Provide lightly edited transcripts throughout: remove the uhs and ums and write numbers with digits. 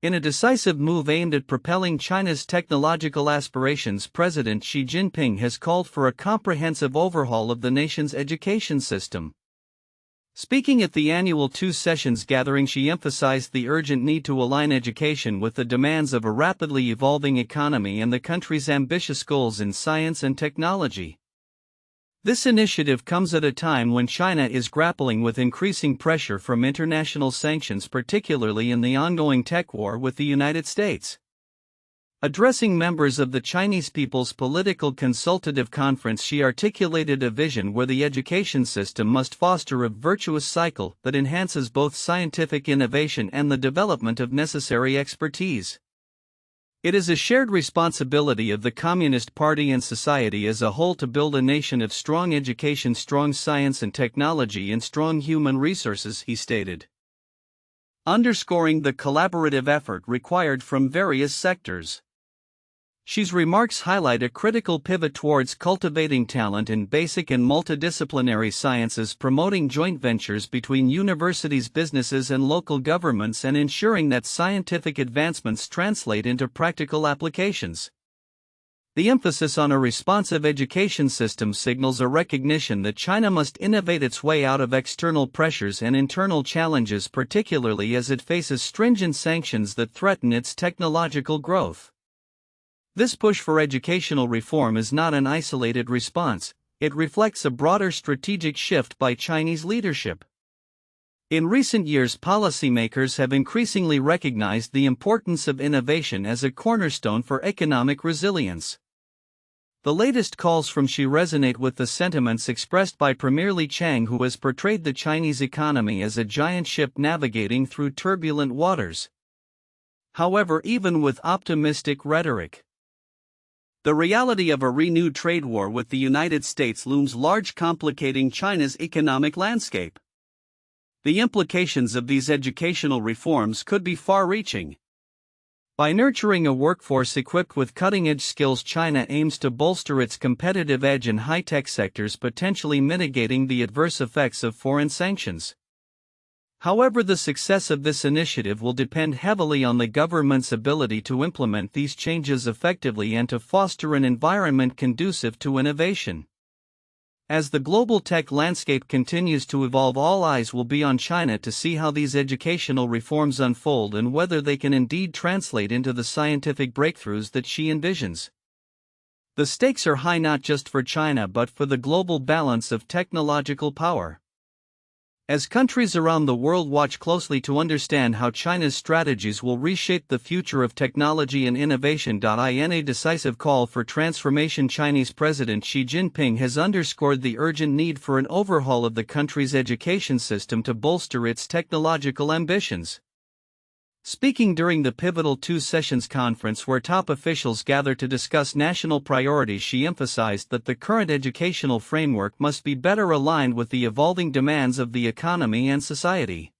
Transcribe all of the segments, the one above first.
In a decisive move aimed at propelling China's technological aspirations, President Xi Jinping has called for a comprehensive overhaul of the nation's education system. Speaking at the annual Two Sessions gathering, Xi emphasized the urgent need to align education with the demands of a rapidly evolving economy and the country's ambitious goals in science and technology. This initiative comes at a time when China is grappling with increasing pressure from international sanctions, particularly in the ongoing tech war with the United States. Addressing members of the Chinese People's Political Consultative Conference, Xi articulated a vision where the education system must foster a virtuous cycle that enhances both scientific innovation and the development of necessary expertise. It is a shared responsibility of the Communist Party and society as a whole to build a nation of strong education, strong science and technology, and strong human resources, he stated, underscoring the collaborative effort required from various sectors. Xi's remarks highlight a critical pivot towards cultivating talent in basic and multidisciplinary sciences, promoting joint ventures between universities, businesses, and local governments, and ensuring that scientific advancements translate into practical applications. The emphasis on a responsive education system signals a recognition that China must innovate its way out of external pressures and internal challenges, particularly as it faces stringent sanctions that threaten its technological growth. This push for educational reform is not an isolated response, it reflects a broader strategic shift by Chinese leadership. In recent years, policymakers have increasingly recognized the importance of innovation as a cornerstone for economic resilience. The latest calls from Xi resonate with the sentiments expressed by Premier Li Qiang, who has portrayed the Chinese economy as a giant ship navigating through turbulent waters. However, even with optimistic rhetoric, the reality of a renewed trade war with the United States looms large, complicating China's economic landscape. The implications of these educational reforms could be far-reaching. By nurturing a workforce equipped with cutting-edge skills, China aims to bolster its competitive edge in high-tech sectors, potentially mitigating the adverse effects of foreign sanctions. However, the success of this initiative will depend heavily on the government's ability to implement these changes effectively and to foster an environment conducive to innovation. As the global tech landscape continues to evolve, all eyes will be on China to see how these educational reforms unfold and whether they can indeed translate into the scientific breakthroughs that Xi envisions. The stakes are high not just for China but for the global balance of technological power. As countries around the world watch closely to understand how China's strategies will reshape the future of technology and innovation. In a decisive call for transformation, Chinese President Xi Jinping has underscored the urgent need for an overhaul of the country's education system to bolster its technological ambitions. Speaking during the pivotal Two Sessions conference where top officials gather to discuss national priorities, Xi emphasized that the current educational framework must be better aligned with the evolving demands of the economy and society.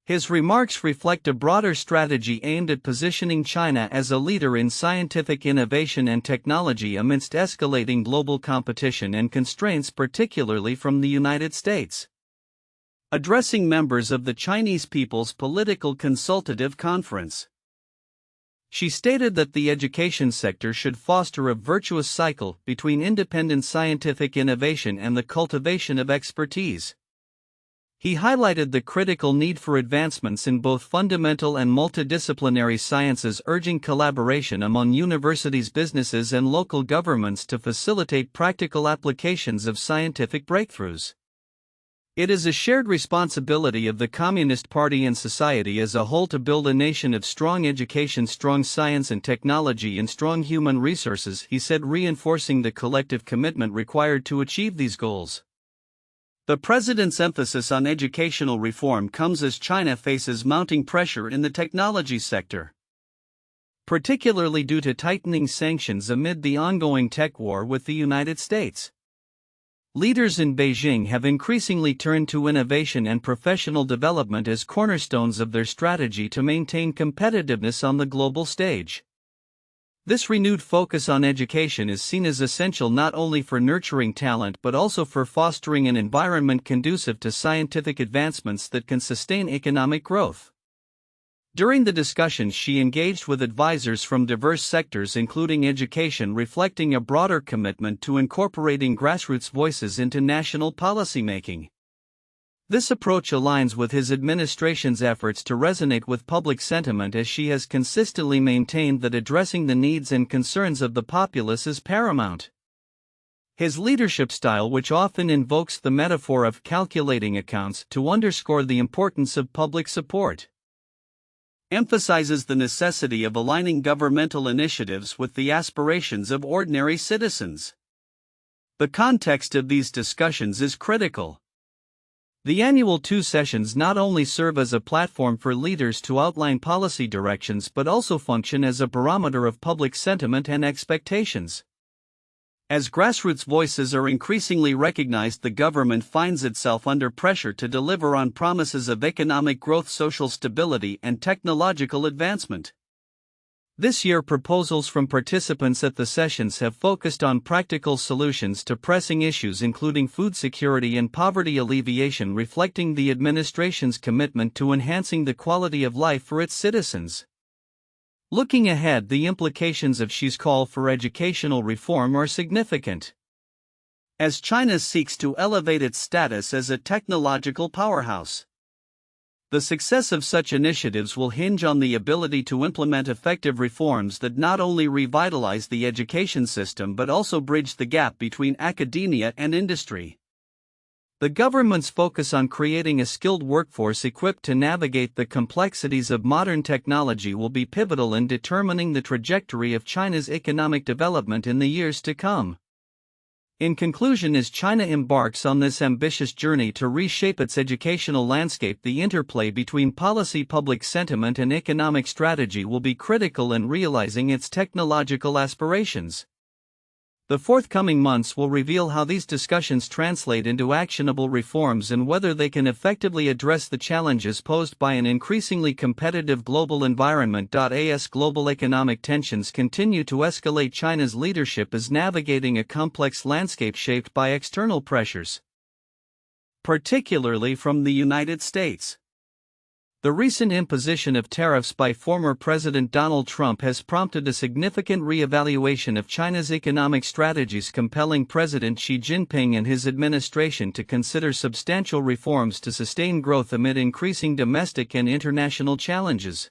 His remarks reflect a broader strategy aimed at positioning China as a leader in scientific innovation and technology amidst escalating global competition and constraints, particularly from the United States. Addressing members of the Chinese People's Political Consultative Conference, Xi stated that the education sector should foster a virtuous cycle between independent scientific innovation and the cultivation of expertise. He highlighted the critical need for advancements in both fundamental and multidisciplinary sciences, urging collaboration among universities, businesses, and local governments to facilitate practical applications of scientific breakthroughs. It is a shared responsibility of the Communist Party and society as a whole to build a nation of strong education, strong science and technology, and strong human resources, he said, reinforcing the collective commitment required to achieve these goals. The president's emphasis on educational reform comes as China faces mounting pressure in the technology sector, particularly due to tightening sanctions amid the ongoing tech war with the United States. Leaders in Beijing have increasingly turned to innovation and professional development as cornerstones of their strategy to maintain competitiveness on the global stage. This renewed focus on education is seen as essential not only for nurturing talent but also for fostering an environment conducive to scientific advancements that can sustain economic growth. During the discussions, she engaged with advisors from diverse sectors including education, reflecting a broader commitment to incorporating grassroots voices into national policymaking. This approach aligns with his administration's efforts to resonate with public sentiment, as she has consistently maintained that addressing the needs and concerns of the populace is paramount. His leadership style, which often invokes the metaphor of calculating accounts to underscore the importance of public support, emphasizes the necessity of aligning governmental initiatives with the aspirations of ordinary citizens. The context of these discussions is critical. The annual two sessions not only serve as a platform for leaders to outline policy directions but also function as a barometer of public sentiment and expectations. As grassroots voices are increasingly recognized, the government finds itself under pressure to deliver on promises of economic growth, social stability, and technological advancement. This year, proposals from participants at the sessions have focused on practical solutions to pressing issues including food security and poverty alleviation, reflecting the administration's commitment to enhancing the quality of life for its citizens. Looking ahead, the implications of Xi's call for educational reform are significant. As China seeks to elevate its status as a technological powerhouse, the success of such initiatives will hinge on the ability to implement effective reforms that not only revitalize the education system but also bridge the gap between academia and industry. The government's focus on creating a skilled workforce equipped to navigate the complexities of modern technology will be pivotal in determining the trajectory of China's economic development in the years to come. In conclusion, as China embarks on this ambitious journey to reshape its educational landscape, the interplay between policy, public sentiment, and economic strategy will be critical in realizing its technological aspirations. The forthcoming months will reveal how these discussions translate into actionable reforms and whether they can effectively address the challenges posed by an increasingly competitive global environment. As global economic tensions continue to escalate, China's leadership is navigating a complex landscape shaped by external pressures, particularly from the United States. The recent imposition of tariffs by former President Donald Trump has prompted a significant re-evaluation of China's economic strategies, compelling President Xi Jinping and his administration to consider substantial reforms to sustain growth amid increasing domestic and international challenges.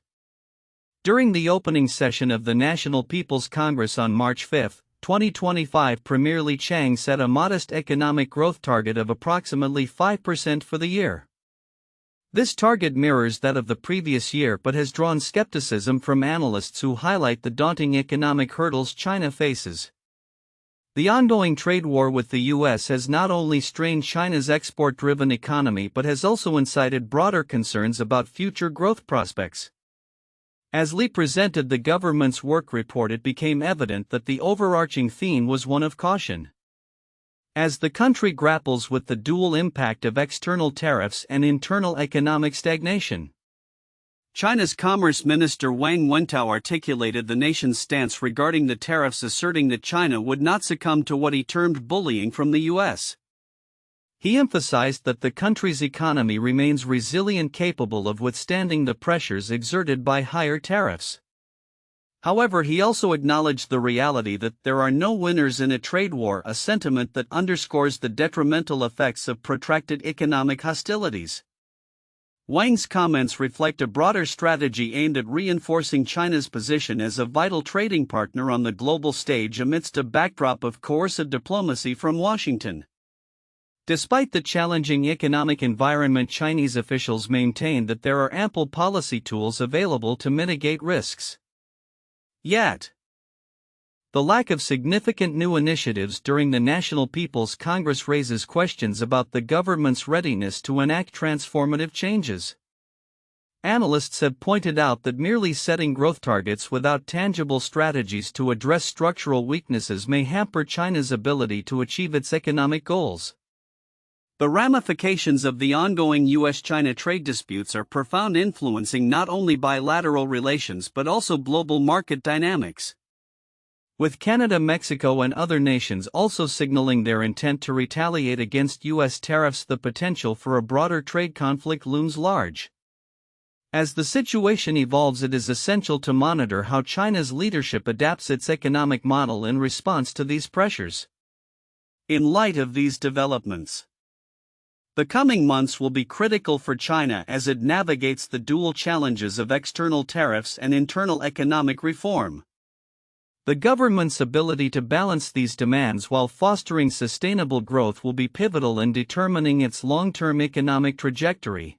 During the opening session of the National People's Congress on March 5, 2025, Premier Li Qiang set a modest economic growth target of approximately 5% for the year. This target mirrors that of the previous year but has drawn skepticism from analysts who highlight the daunting economic hurdles China faces. The ongoing trade war with the U.S. has not only strained China's export-driven economy but has also incited broader concerns about future growth prospects. As Li presented the government's work report, it became evident that the overarching theme was one of caution. As the country grapples with the dual impact of external tariffs and internal economic stagnation, China's Commerce Minister Wang Wentao articulated the nation's stance regarding the tariffs, asserting that China would not succumb to what he termed bullying from the U.S. He emphasized that the country's economy remains resilient, capable of withstanding the pressures exerted by higher tariffs. However, he also acknowledged the reality that there are no winners in a trade war, a sentiment that underscores the detrimental effects of protracted economic hostilities. Wang's comments reflect a broader strategy aimed at reinforcing China's position as a vital trading partner on the global stage amidst a backdrop of coercive diplomacy from Washington. Despite the challenging economic environment, Chinese officials maintain that there are ample policy tools available to mitigate risks. Yet, the lack of significant new initiatives during the National People's Congress raises questions about the government's readiness to enact transformative changes. Analysts have pointed out that merely setting growth targets without tangible strategies to address structural weaknesses may hamper China's ability to achieve its economic goals. The ramifications of the ongoing U.S.-China trade disputes are profound, influencing not only bilateral relations but also global market dynamics. With Canada, Mexico, and other nations also signaling their intent to retaliate against U.S. tariffs, the potential for a broader trade conflict looms large. As the situation evolves, it is essential to monitor how China's leadership adapts its economic model in response to these pressures. In light of these developments, the coming months will be critical for China as it navigates the dual challenges of external tariffs and internal economic reform. The government's ability to balance these demands while fostering sustainable growth will be pivotal in determining its long-term economic trajectory.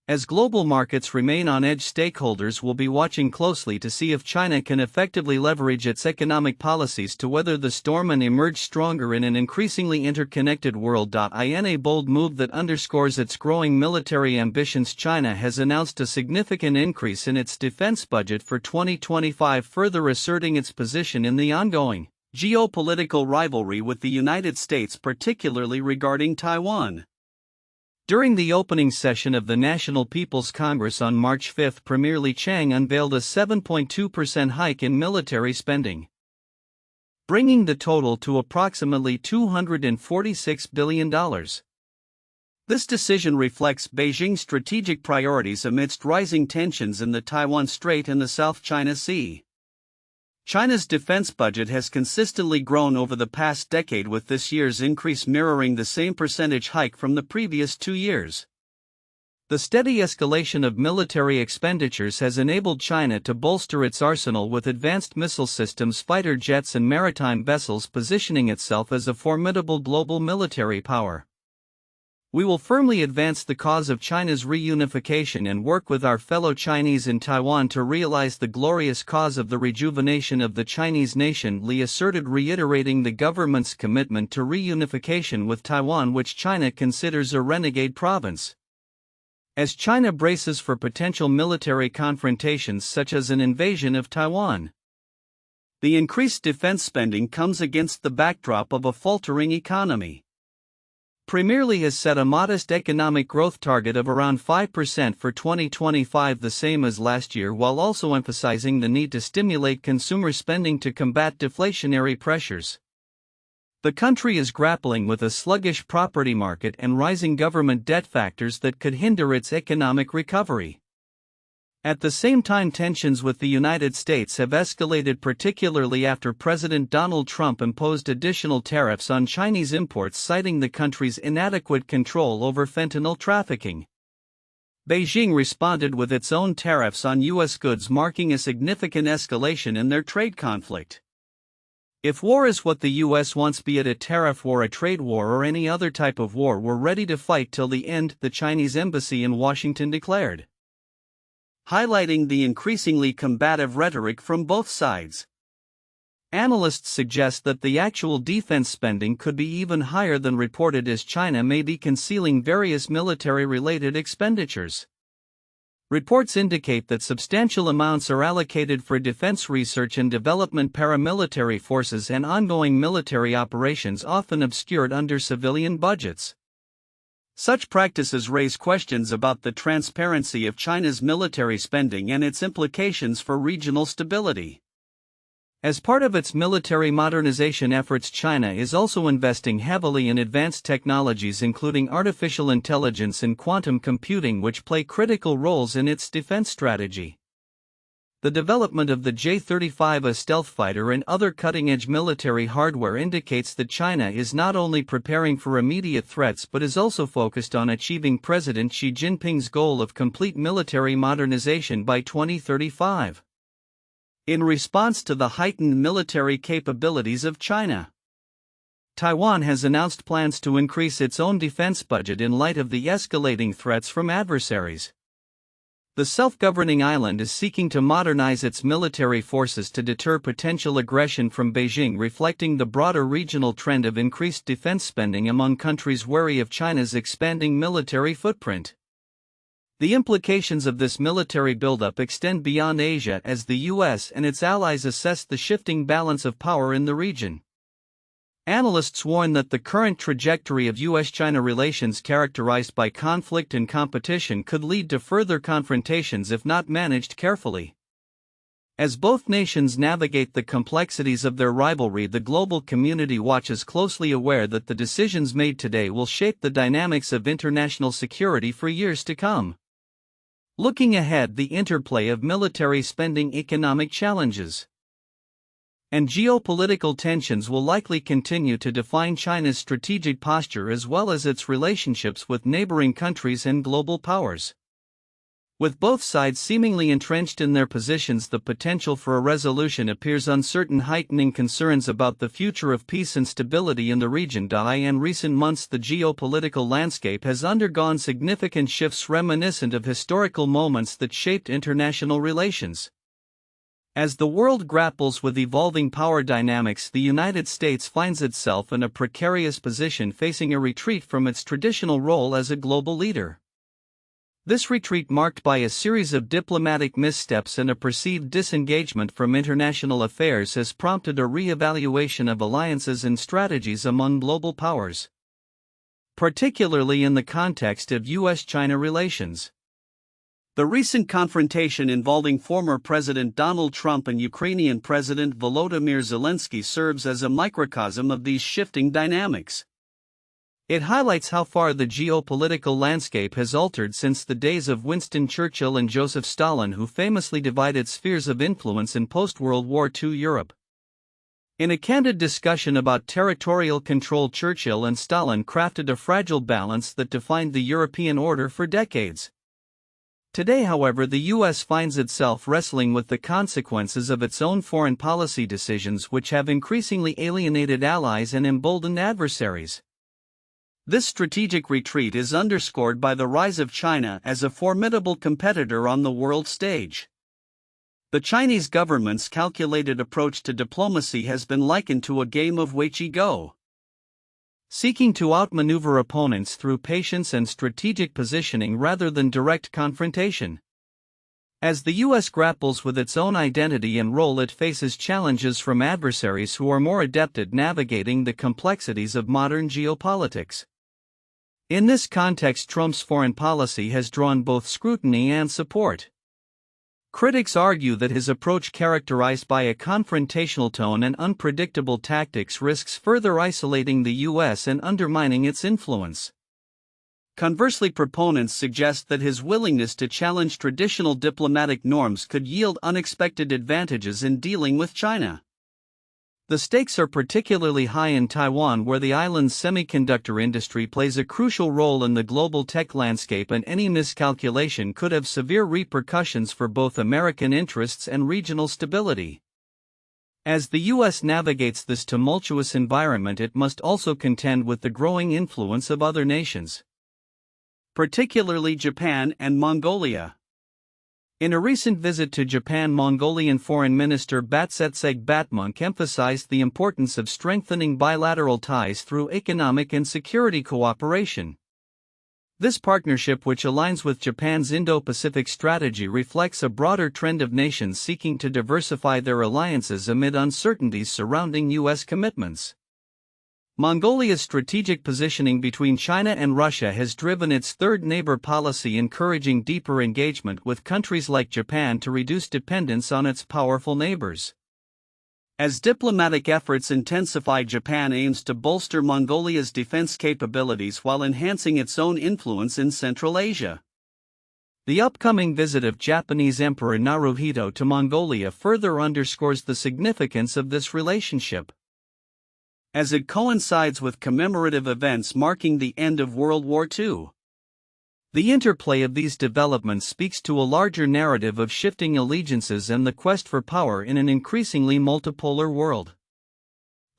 As global markets remain on edge, stakeholders will be watching closely to see if China can effectively leverage its economic policies to weather the storm and emerge stronger in an increasingly interconnected world. In a bold move that underscores its growing military ambitions, China has announced a significant increase in its defense budget for 2025, further asserting its position in the ongoing geopolitical rivalry with the United States, particularly regarding Taiwan. During the opening session of the National People's Congress on March 5, Premier Li Qiang unveiled a 7.2% hike in military spending, bringing the total to approximately $246 billion. This decision reflects Beijing's strategic priorities amidst rising tensions in the Taiwan Strait and the South China Sea. China's defense budget has consistently grown over the past decade, with this year's increase mirroring the same percentage hike from the previous 2 years. The steady escalation of military expenditures has enabled China to bolster its arsenal with advanced missile systems, fighter jets, and maritime vessels, positioning itself as a formidable global military power. We will firmly advance the cause of China's reunification and work with our fellow Chinese in Taiwan to realize the glorious cause of the rejuvenation of the Chinese nation, Li asserted, reiterating the government's commitment to reunification with Taiwan, which China considers a renegade province. As China braces for potential military confrontations such as an invasion of Taiwan, the increased defense spending comes against the backdrop of a faltering economy. Premier Li has set a modest economic growth target of around 5% for 2025, the same as last year, while also emphasizing the need to stimulate consumer spending to combat deflationary pressures. The country is grappling with a sluggish property market and rising government debt, factors that could hinder its economic recovery. At the same time, tensions with the United States have escalated, particularly after President Donald Trump imposed additional tariffs on Chinese imports, citing the country's inadequate control over fentanyl trafficking. Beijing responded with its own tariffs on U.S. goods, marking a significant escalation in their trade conflict. If war is what the U.S. wants, be it a tariff war, a trade war, or any other type of war, we're ready to fight till the end, the Chinese embassy in Washington declared, highlighting the increasingly combative rhetoric from both sides. Analysts suggest that the actual defense spending could be even higher than reported, as China may be concealing various military-related expenditures. Reports indicate that substantial amounts are allocated for defense research and development, paramilitary forces, and ongoing military operations, often obscured under civilian budgets. Such practices raise questions about the transparency of China's military spending and its implications for regional stability. As part of its military modernization efforts, China is also investing heavily in advanced technologies, including artificial intelligence and quantum computing, which play critical roles in its defense strategy. The development of the J-35, a stealth fighter, and other cutting-edge military hardware indicates that China is not only preparing for immediate threats but is also focused on achieving President Xi Jinping's goal of complete military modernization by 2035. In response to the heightened military capabilities of China, Taiwan has announced plans to increase its own defense budget in light of the escalating threats from adversaries. The self-governing island is seeking to modernize its military forces to deter potential aggression from Beijing, reflecting the broader regional trend of increased defense spending among countries wary of China's expanding military footprint. The implications of this military buildup extend beyond Asia as the U.S. and its allies assess the shifting balance of power in the region. Analysts warn that the current trajectory of U.S.-China relations, characterized by conflict and competition, could lead to further confrontations if not managed carefully. As both nations navigate the complexities of their rivalry, the global community watches closely, aware that the decisions made today will shape the dynamics of international security for years to come. Looking ahead, the interplay of military spending, economic challenges, and geopolitical tensions will likely continue to define China's strategic posture as well as its relationships with neighboring countries and global powers. With both sides seemingly entrenched in their positions, the potential for a resolution appears uncertain, heightening concerns about the future of peace and stability in the region. In recent months, the geopolitical landscape has undergone significant shifts reminiscent of historical moments that shaped international relations. As the world grapples with evolving power dynamics, the United States finds itself in a precarious position, facing a retreat from its traditional role as a global leader. This retreat, marked by a series of diplomatic missteps and a perceived disengagement from international affairs, has prompted a re-evaluation of alliances and strategies among global powers, particularly in the context of U.S.-China relations. The recent confrontation involving former President Donald Trump and Ukrainian President Volodymyr Zelensky serves as a microcosm of these shifting dynamics. It highlights how far the geopolitical landscape has altered since the days of Winston Churchill and Joseph Stalin, who famously divided spheres of influence in post-World War II Europe. In a candid discussion about territorial control, Churchill and Stalin crafted a fragile balance that defined the European order for decades. Today, however, the U.S. finds itself wrestling with the consequences of its own foreign policy decisions, which have increasingly alienated allies and emboldened adversaries. This strategic retreat is underscored by the rise of China as a formidable competitor on the world stage. The Chinese government's calculated approach to diplomacy has been likened to a game of Weiqi-Go, seeking to outmaneuver opponents through patience and strategic positioning rather than direct confrontation. As the U.S. grapples with its own identity and role, it faces challenges from adversaries who are more adept at navigating the complexities of modern geopolitics. In this context, Trump's foreign policy has drawn both scrutiny and support. Critics argue that his approach, characterized by a confrontational tone and unpredictable tactics, risks further isolating the U.S. and undermining its influence. Conversely, proponents suggest that his willingness to challenge traditional diplomatic norms could yield unexpected advantages in dealing with China. The stakes are particularly high in Taiwan, where the island's semiconductor industry plays a crucial role in the global tech landscape, and any miscalculation could have severe repercussions for both American interests and regional stability. As the U.S. navigates this tumultuous environment, it must also contend with the growing influence of other nations, particularly Japan and Mongolia. In a recent visit to Japan, Mongolian Foreign Minister Batsetseg Batmunk emphasized the importance of strengthening bilateral ties through economic and security cooperation. This partnership, which aligns with Japan's Indo-Pacific strategy, reflects a broader trend of nations seeking to diversify their alliances amid uncertainties surrounding U.S. commitments. Mongolia's strategic positioning between China and Russia has driven its third neighbor policy, encouraging deeper engagement with countries like Japan to reduce dependence on its powerful neighbors. As diplomatic efforts intensify, Japan aims to bolster Mongolia's defense capabilities while enhancing its own influence in Central Asia. The upcoming visit of Japanese Emperor Naruhito to Mongolia further underscores the significance of this relationship, as it coincides with commemorative events marking the end of World War II. The interplay of these developments speaks to a larger narrative of shifting allegiances and the quest for power in an increasingly multipolar world.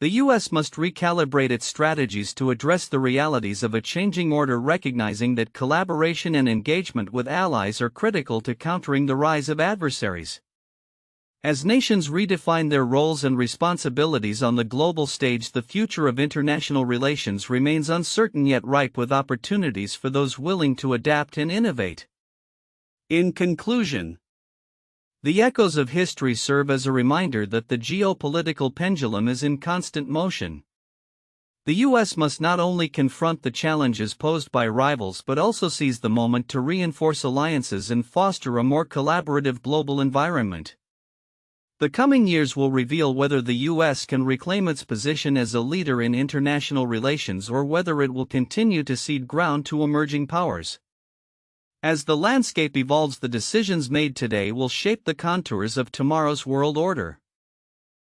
The U.S. must recalibrate its strategies to address the realities of a changing order, recognizing that collaboration and engagement with allies are critical to countering the rise of adversaries. As nations redefine their roles and responsibilities on the global stage, the future of international relations remains uncertain yet ripe with opportunities for those willing to adapt and innovate. In conclusion, the echoes of history serve as a reminder that the geopolitical pendulum is in constant motion. The U.S. must not only confront the challenges posed by rivals but also seize the moment to reinforce alliances and foster a more collaborative global environment. The coming years will reveal whether the U.S. can reclaim its position as a leader in international relations or whether it will continue to cede ground to emerging powers. As the landscape evolves, the decisions made today will shape the contours of tomorrow's world order.